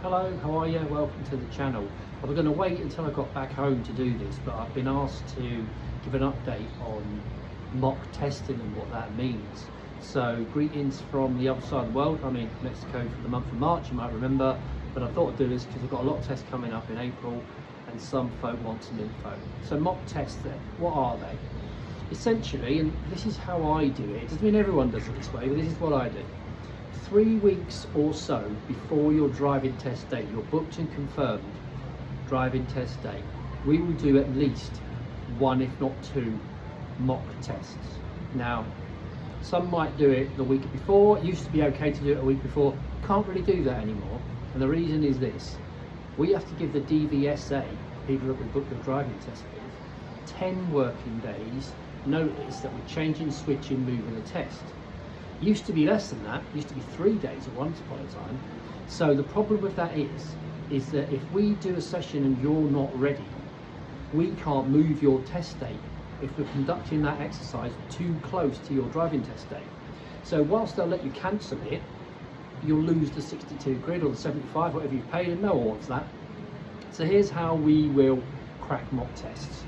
Hello, how are you? Welcome to the channel. I was going to wait until I got back home to do this, but I've been asked to give an update on mock testing and what that means. So greetings from the other side of the world. I'm in Mexico for the month of March, you might remember, but I thought I'd do this because I've got a lot of tests coming up in April and some folk want some info. So mock tests then, what are they? Essentially, and this is how I do it, it doesn't mean everyone does it this way, but this is what I do. 3 weeks or so before your driving test date, your booked and confirmed driving test date, we will do at least 1 if not 2 mock tests. Now, some might do it the week before. It used to be okay to do it a week before. Can't really do that anymore, and the reason is this: we have to give the DVSA, people that we book the driving test with, 10 working days notice that we're changing, switching, moving the test. Used to be less than that, used to be 3 days at once upon a time. So the problem with that is that if we do a session and you're not ready, we can't move your test date if we're conducting that exercise too close to your driving test date. So whilst they'll let you cancel it, you'll lose the 62 quid or the 75, whatever you paid, and no one wants that. So here's how we will crack mock tests.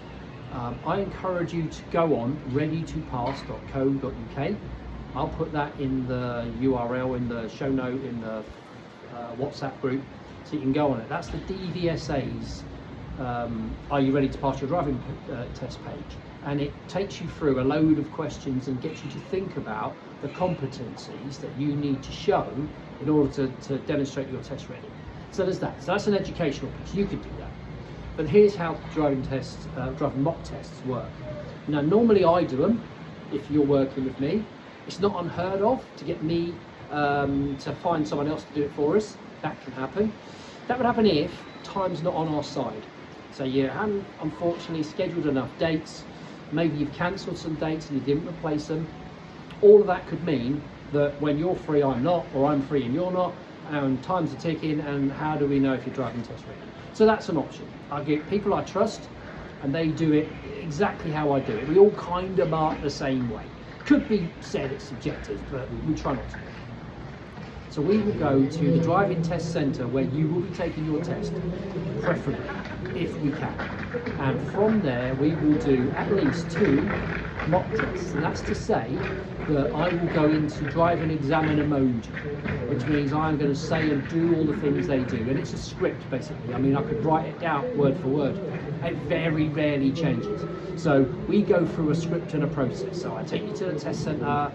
I encourage you to go on readytopass.co.uk. I'll put that in the URL, in the show note, in the WhatsApp group, so you can go on it. That's the DVSA's Are You Ready to Pass Your Driving Test page. And it takes you through a load of questions and gets you to think about the competencies that you need to show in order to demonstrate your test ready. So there's that. So that's an educational piece. You could do that. But here's how driving mock tests work. Now, normally I do them if you're working with me. It's not unheard of to get me to find someone else to do it for us. That can happen. That would happen if time's not on our side. So you haven't, unfortunately, scheduled enough dates. Maybe you've cancelled some dates and you didn't replace them. All of that could mean that when you're free, I'm not, or I'm free and you're not, and times are ticking, and how do we know if you're driving test ready? So that's an option. I get people I trust, and they do it exactly how I do it. We all kind of mark the same way. Could be said it's subjective, but we try not to. So we will go to the driving test centre where you will be taking your test, preferably, if we can. And from there, we will do at least 2 mock tests. And that's to say that I will go into drive and examiner mode, which means I'm going to say and do all the things they do. And it's a script, basically. I mean, I could write it down word for word. It very rarely changes. So we go through a script and a process. So I take you to the test centre.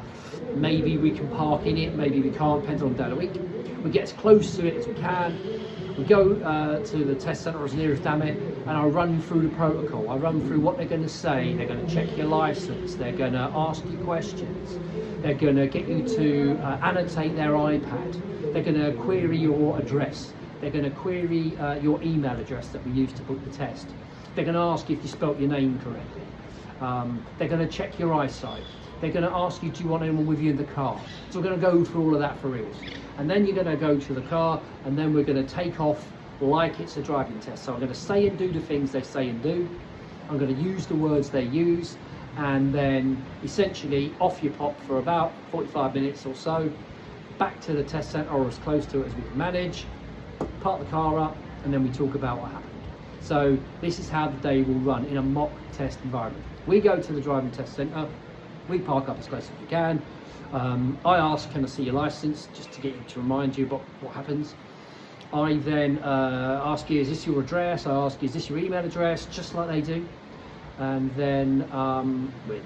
Maybe we can park in it, maybe we can't, depends on the day of the week. We get as close to it as we can. We go to the test centre as near as damn it, and I run through the protocol. I run through what they're going to say. They're going to check your licence. They're going to ask you questions. They're going to get you to annotate their iPad. They're going to query your address. They're going to query your email address that we use to book the test. They're going to ask if you spelt your name correctly. They're going to check your eyesight. They're going to ask you, do you want anyone with you in the car? So we're going to go through all of that for reals. And then you're going to go to the car, and then we're going to take off like it's a driving test. So I'm going to say and do the things they say and do. I'm going to use the words they use, and then essentially off you pop for about 45 minutes or so, back to the test centre or as close to it as we can manage, park the car up, and then we talk about what happened. So this is how the day will run in a mock test environment. We go to the driving test centre. We park up as close as we can. I ask, can I see your licence, just to get you to remind you about what happens. I then ask you, is this your address? I ask you, is this your email address? Just like they do. And then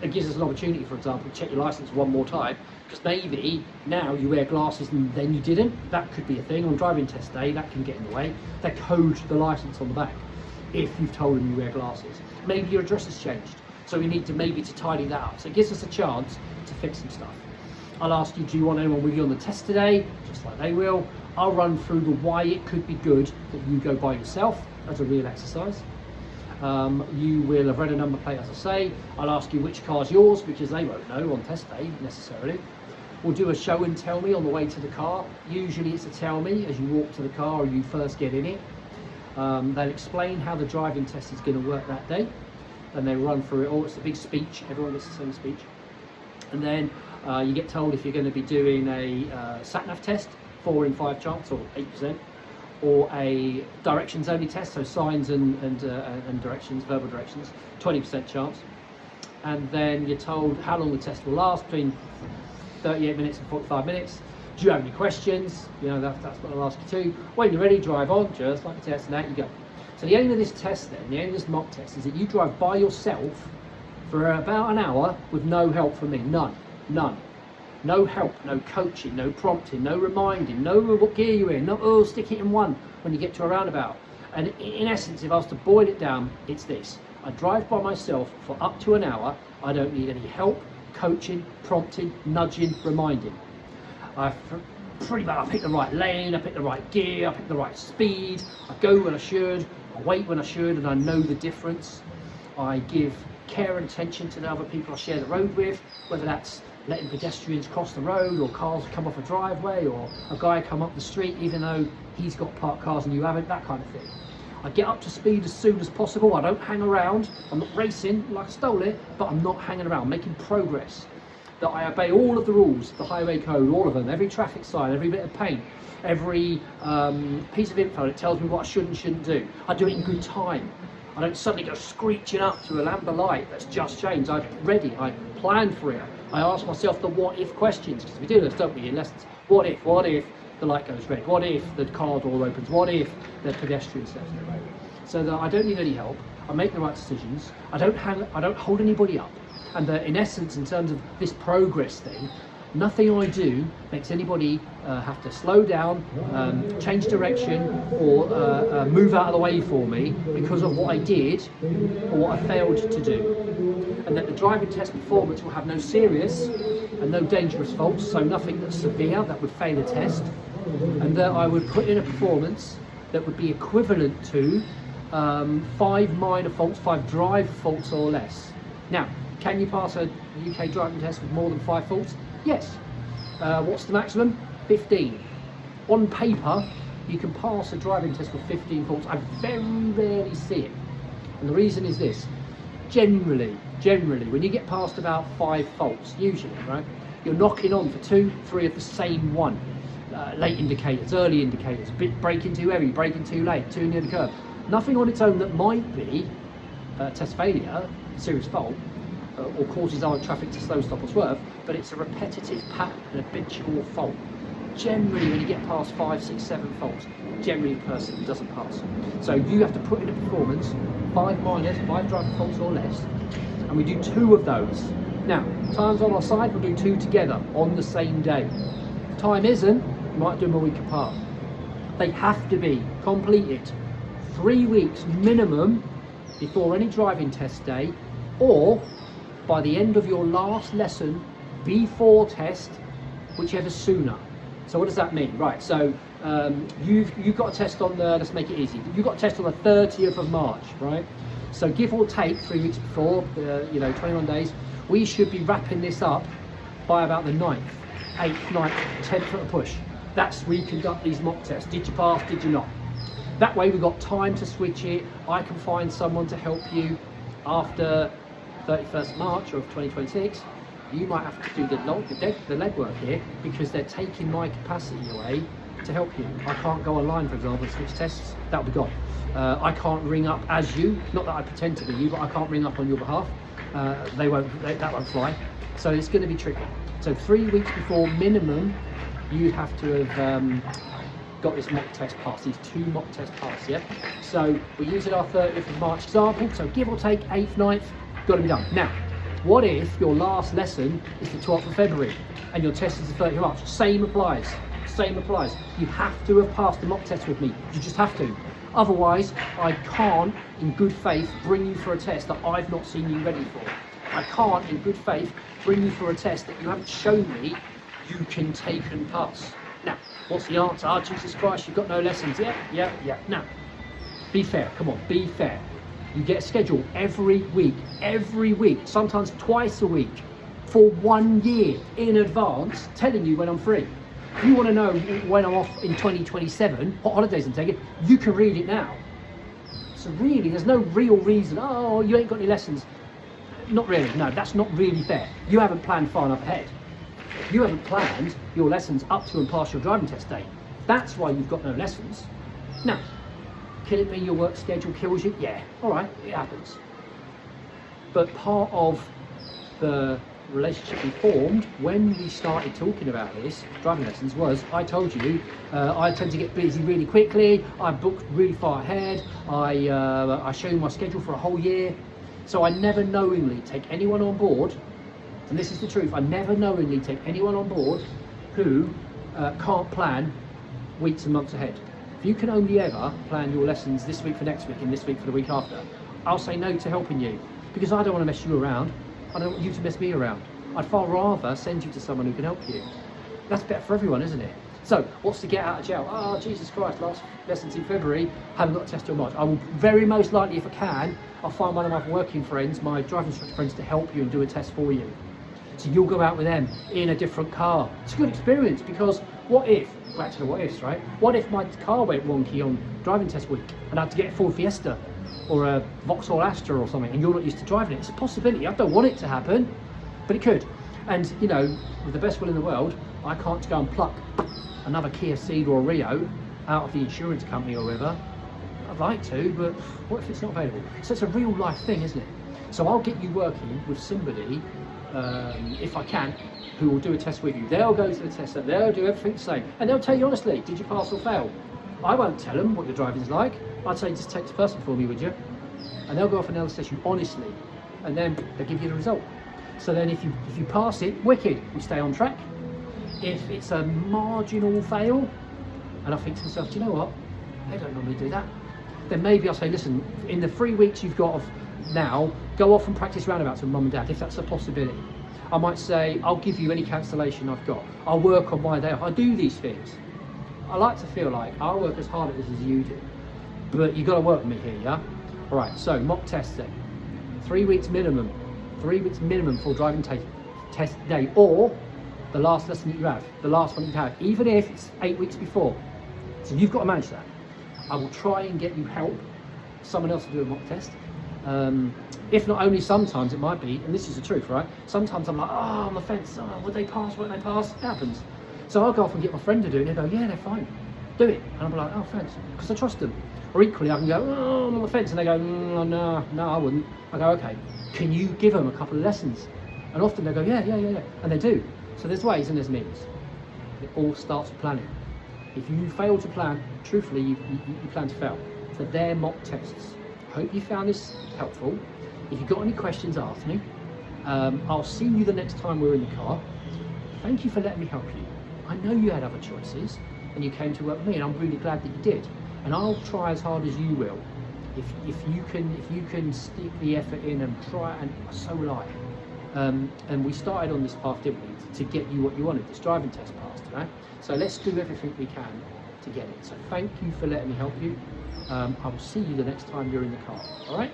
it gives us an opportunity, for example, to check your licence one more time, because maybe now you wear glasses and then you didn't. That could be a thing on driving test day. That can get in the way. They code the licence on the back if you've told them you wear glasses. Maybe your address has changed. So we need to tidy that up. So it gives us a chance to fix some stuff. I'll ask you, do you want anyone with you on the test today? Just like they will. I'll run through the why it could be good that you go by yourself as a real exercise. You will have read a number plate, as I say. I'll ask you which car's yours, because they won't know on test day necessarily. We'll do a show and tell me on the way to the car. Usually it's a tell me as you walk to the car or you first get in it. They'll explain how the driving test is going to work that day. And they run through it all. It's a big speech. Everyone gets the same speech. And then you get told if you're going to be doing a sat-nav test, 4 in 5 chance, or 8%, or a directions only test, so signs and directions, verbal directions, 20% chance. And then you're told how long the test will last, between 38 minutes and 45 minutes. Do you have any questions? You know, that's what I'll ask you to. When you're ready, drive on, just like a test, and out you go. So the aim of this test then, the aim of this mock test, is that you drive by yourself for about an hour with no help from me, none. No help, no coaching, no prompting, no reminding, no what gear you're in, no, oh, stick it in one when you get to a roundabout. And in essence, if I was to boil it down, it's this. I drive by myself for up to an hour. I don't need any help, coaching, prompting, nudging, reminding. I pick the right lane, I pick the right gear, I pick the right speed, I go when I should, I wait when I should, and I know the difference. I give care and attention to the other people I share the road with, whether that's letting pedestrians cross the road, or cars come off a driveway, or a guy come up the street even though he's got parked cars and you haven't, that kind of thing. I get up to speed as soon as possible. I don't hang around. I'm not racing like I stole it, but I'm not hanging around, making progress. That I obey all of the rules, the highway code, all of them, every traffic sign, every bit of paint, every piece of info that tells me what I should and shouldn't do. I do it in good time. I don't suddenly go screeching up to a amber light that's just changed. I'm ready, I plan for it. I ask myself the what if questions, because we do this, don't we, in lessons. What if the light goes red? What if the car door opens? What if the pedestrian steps in the road? So that I don't need any help. I make the right decisions. I don't hold anybody up. And in essence, in terms of this progress thing, nothing I do makes anybody have to slow down, change direction, or move out of the way for me because of what I did or what I failed to do. And that the driving test performance will have no serious and no dangerous faults, so nothing that's severe that would fail a test. And that I would put in a performance that would be equivalent to 5 minor faults, 5 drive faults or less. Now, can you pass a UK driving test with more than 5 faults? Yes. What's the maximum? 15. On paper, you can pass a driving test with 15 faults. I very rarely see it. And the reason is this. Generally, when you get past about 5 faults, usually, right, you're knocking on for 2, 3 of the same one. Late indicators, early indicators, braking too heavy, braking too late, too near the curb. Nothing on its own that might be test failure, serious fault, or causes our traffic to slow, stop or swerve, but it's a repetitive pattern, an habitual fault. Generally, when you get past 5, 6, 7 faults, generally the person doesn't pass. So you have to put in a performance, 5 minors, 5 driving faults or less, and we do 2 of those. Now, time's on our side, we'll do 2 together on the same day. If time isn't, we might do them a week apart. They have to be completed 3 weeks minimum before any driving test day, or by the end of your last lesson before test, whichever sooner. So what does that mean? Right, so you've got a test on the, let's make it easy, you've got a test on the 30th of March, right? So give or take 3 weeks before, 21 days, we should be wrapping this up by about the 9th, 8th, 9th, 10th at a push. That's where you conduct these mock tests. Did you pass, did you not? That way we've got time to switch it. I can find someone to help you after 31st March of 2026. You might have to do the legwork here because they're taking my capacity away to help you. I can't go online, for example, and switch tests. That'll be gone. I can't ring up as you, not that I pretend to be you, but I can't ring up on your behalf. That won't fly. So it's going to be tricky. So 3 weeks before minimum, you have to have got this mock test passed, these 2 mock tests passed, yeah? So we're using our 30th of March example, so give or take 8th, 9th, got to be done. Now, what if your last lesson is the 12th of February and your test is the 30th of March? Same applies. You have to have passed the mock test with me. You just have to. Otherwise, I can't, in good faith, bring you for a test that I've not seen you ready for. I can't, in good faith, bring you for a test that you haven't shown me you can take and pass. Now, what's the answer? Oh, Jesus Christ, you've got no lessons. Yeah. Now, be fair. Come on, be fair. You get a schedule every week, sometimes twice a week, for 1 year in advance, telling you when I'm free. If you want to know when I'm off in 2027, what holidays I'm taking, you can read it now. So really, there's no real reason, oh, you ain't got any lessons. Not really, no, that's not really fair. You haven't planned far enough ahead. You haven't planned your lessons up to and past your driving test day. That's why you've got no lessons. Now, can it be your work schedule kills you? Yeah, all right, it happens. But part of the relationship we formed when we started talking about this, driving lessons, was I told you I tend to get busy really quickly, I booked really far ahead, I show you my schedule for a whole year. So I never knowingly take anyone on board, and this is the truth, I never knowingly take anyone on board who can't plan weeks and months ahead. If you can only ever plan your lessons this week for next week and this week for the week after, I'll say no to helping you, because I don't want to mess you around. I don't want you to mess me around. I'd far rather send you to someone who can help you. That's better for everyone, isn't it? So, what's to get out of jail? Oh, Jesus Christ, last lessons in February, haven't got a test till March. I will very most likely, if I can, I'll find one of my working friends, my driving instructor friends, to help you and do a test for you. So you'll go out with them in a different car. It's a good experience, because what if, back to the what ifs, right? What if my car went wonky on driving test week and I had to get a Ford Fiesta or a Vauxhall Astra or something, and you're not used to driving it? It's a possibility. I don't want it to happen, but it could. And you know, with the best will in the world, I can't go and pluck another Kia Ceed or a Rio out of the insurance company or whatever. I'd like to, but what if it's not available? So it's a real life thing, isn't it? So I'll get you working with somebody, if I can, who will do a test with you. They'll go to the test center, they'll do everything the same, and they'll tell you honestly, did you pass or fail? I won't tell them what your driving's like. I'd say, just take this person for me, would you? And they'll go off and they'll assess you honestly, and then they'll give you the result. So then if you pass it, wicked, we stay on track. If it's a marginal fail, and I think to myself, do you know what? They don't normally do that. Then maybe I'll say, listen, in the 3 weeks you've got of now, go off and practice roundabouts with mum and dad, if that's a possibility. I might say, I'll give you any cancellation I've got. I'll work on my day off. I do these things. I like to feel like I'll work as hard at this as you do, but you've got to work with me here, yeah? All right, so mock tests then. 3 weeks minimum. 3 weeks minimum for driving test day, or the last lesson that you have, the last one you have, even if it's 8 weeks before. So you've got to manage that. I will try and get you help, someone else to do a mock test. If not only, sometimes it might be, and this is the truth, right? Sometimes I'm like, oh, on the fence, oh, would they pass, won't they pass? It happens. So I'll go off and get my friend to do it, and they'll go, yeah, they're fine, do it. And I'll be like, oh, thanks, because I trust them. Or equally, I can go, oh, I'm on the fence, and they go, no, I wouldn't. I go, okay, can you give them a couple of lessons? And often they go, yeah, and they do. So there's ways and there's means. It all starts with planning. If you fail to plan, truthfully, you plan to fail. So they're mock tests. Hope you found this helpful. If you've got any questions, ask me. I'll see you the next time we're in the car. Thank you for letting me help you. I know you had other choices and you came to work with me, and I'm really glad that you did. And I'll try as hard as you will. If you can stick the effort in and try, and so will I. And we started on this path, didn't we, to get you what you wanted, this driving test passed, right? So let's do everything we can to get it. So thank you for letting me help you. I will see you the next time you're in the car, all right?